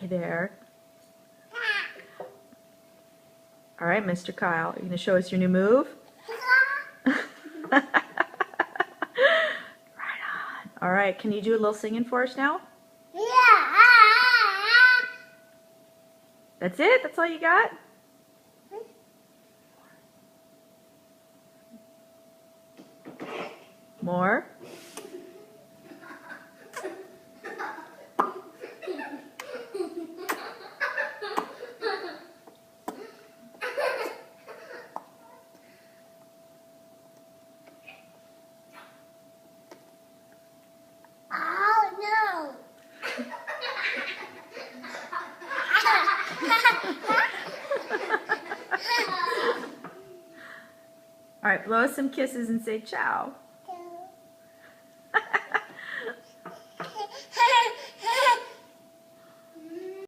Hey there. All right, Mr. Kyle, are you going to show us your new move? Right on. All right, can you do a little singing for us now? Yeah. That's it? That's all you got? More? Oh no. All right, blow us some kisses and say ciao.